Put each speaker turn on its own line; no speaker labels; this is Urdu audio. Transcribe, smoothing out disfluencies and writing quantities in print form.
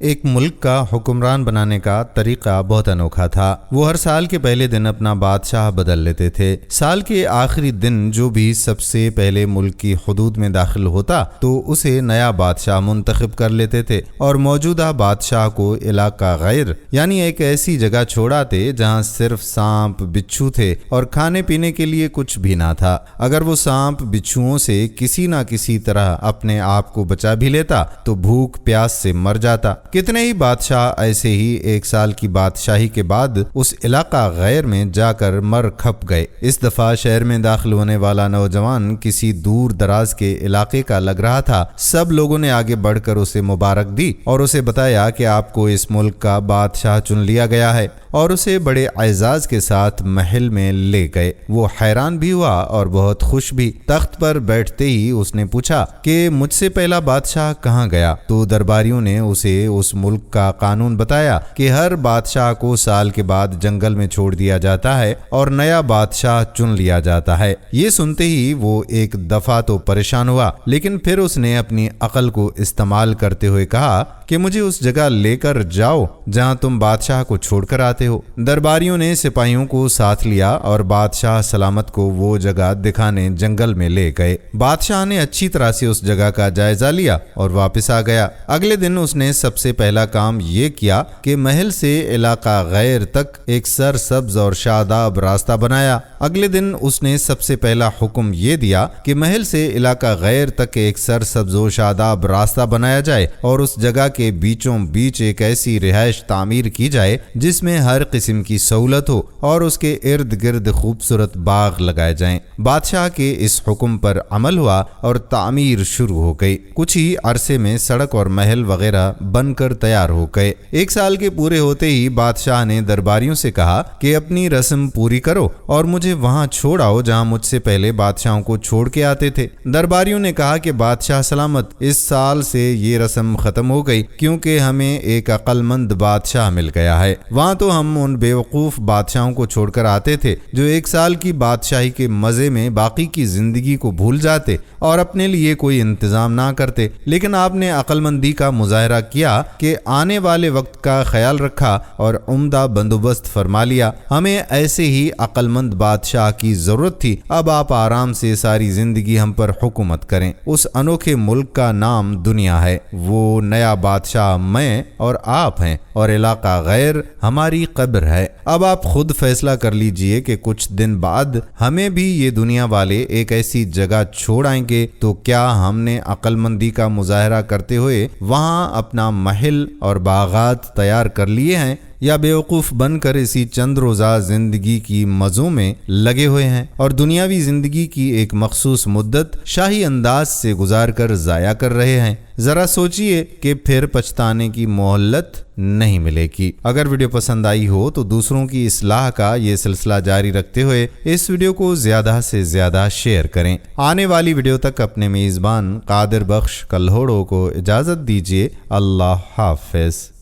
ایک ملک کا حکمران بنانے کا طریقہ بہت انوکھا تھا۔ وہ ہر سال کے پہلے دن اپنا بادشاہ بدل لیتے تھے۔ سال کے آخری دن جو بھی سب سے پہلے ملک کی حدود میں داخل ہوتا تو اسے نیا بادشاہ منتخب کر لیتے تھے اور موجودہ بادشاہ کو علاقہ غیر یعنی ایک ایسی جگہ چھوڑاتے جہاں صرف سانپ بچھو تھے اور کھانے پینے کے لیے کچھ بھی نہ تھا۔ اگر وہ سانپ بچھوؤں سے کسی نہ کسی طرح اپنے آپ کو بچا بھی لیتا تو بھوک پیاس سے مر جاتا۔ کتنے ہی بادشاہ ایسے ہی ایک سال کی بادشاہی کے بعد اس علاقہ غیر میں جا کر مر کھپ گئے۔ اس دفعہ شہر میں داخل ہونے والا نوجوان کسی دور دراز کے علاقے کا لگ رہا تھا۔ سب لوگوں نے آگے بڑھ کر اسے مبارک دی اور اسے بتایا کہ آپ کو اس ملک کا بادشاہ چن لیا گیا ہے، اور اسے بڑے اعزاز کے ساتھ محل میں لے گئے۔ وہ حیران بھی ہوا اور بہت خوش بھی۔ تخت پر بیٹھتے ہی اس نے پوچھا کہ مجھ سے پہلا بادشاہ کہاں گیا؟ تو درباریوں نے اسے اس ملک کا قانون بتایا کہ ہر بادشاہ کو سال کے بعد جنگل میں چھوڑ دیا جاتا ہے اور نیا بادشاہ چن لیا جاتا ہے۔ یہ سنتے ہی وہ ایک دفعہ تو پریشان ہوا، لیکن پھر اس نے اپنی عقل کو استعمال کرتے ہوئے کہا کہ مجھے اس جگہ لے کر جاؤ جہاں تم بادشاہ کو چھوڑ کر آتے ہو۔ درباریوں نے سپاہیوں کو ساتھ لیا اور بادشاہ سلامت کو وہ جگہ دکھانے جنگل میں لے گئے۔ بادشاہ نے اچھی طرح سے اس جگہ کا جائزہ لیا اور واپس آ گیا۔ اگلے دن اس نے سب سے پہلا کام یہ کیا کہ محل سے علاقہ غیر تک ایک سرسبز اور شاداب راستہ بنایا۔ اگلے دن اس نے سب سے پہلا حکم یہ دیا کہ محل سے علاقہ غیر تک ایک سرسبز و شاداب راستہ بنایا جائے اور اس جگہ کے بیچوں بیچ ایک ایسی رہائش تعمیر کی جائے جس میں ہر قسم کی سہولت ہو اور اس کے ارد گرد خوبصورت باغ لگائے جائیں۔ بادشاہ کے اس حکم پر عمل ہوا اور تعمیر شروع ہو گئی۔ کچھ ہی عرصے میں سڑک اور محل وغیرہ بن کر تیار ہو گئے۔ ایک سال کے پورے ہوتے ہی بادشاہ نے درباریوں سے کہا کہ اپنی رسم پوری کرو اور مجھے وہاں چھوڑ آؤ جہاں مجھ سے پہلے بادشاہوں کو چھوڑ کے آتے تھے۔ درباریوں نے کہا کہ بادشاہ سلامت، اس سال سے یہ رسم ختم ہو گئی کیونکہ ہمیں ایک عقل مند بادشاہ مل گیا ہے۔ وہاں تو ہم ان بیوقوف بادشاہوں کو چھوڑ کر آتے تھے جو ایک سال کی بادشاہی کے مزے میں باقی کی زندگی کو بھول جاتے اور اپنے لیے کوئی انتظام نہ کرتے، لیکن آپ نے عقل مندی کا مظاہرہ کیا کہ آنے والے وقت کا خیال رکھا اور عمدہ بندوبست فرما لیا۔ ہمیں ایسے ہی عقل مند بادشاہ کی ضرورت تھی۔ اب آپ آرام سے ساری زندگی ہم پر حکومت کریں۔ اس انوکھے ملک کا نام دنیا ہے۔ وہ نیا بادشاہ میں اور آپ ہیں اور علاقہ غیر ہماری قبر ہے۔ اب آپ خود فیصلہ کر لیجئے کہ کچھ دن بعد ہمیں بھی یہ دنیا والے ایک ایسی جگہ چھوڑ آئیں گے تو کیا ہم نے عقل مندی کا مظاہرہ کرتے ہوئے وہاں اپنا محل اور باغات تیار کر لیے ہیں، یا بیوقوف بن کر اسی چند روزہ زندگی کی مزوں میں لگے ہوئے ہیں اور دنیاوی زندگی کی ایک مخصوص مدت شاہی انداز سے گزار کر ضائع کر رہے ہیں؟ ذرا سوچئے کہ پھر پچھتانے کی مہلت نہیں ملے گی۔ اگر ویڈیو پسند آئی ہو تو دوسروں کی اصلاح کا یہ سلسلہ جاری رکھتے ہوئے اس ویڈیو کو زیادہ سے زیادہ شیئر کریں۔ آنے والی ویڈیو تک اپنے میزبان قادر بخش کلہوڑو کو اجازت دیجیے۔ اللہ حافظ۔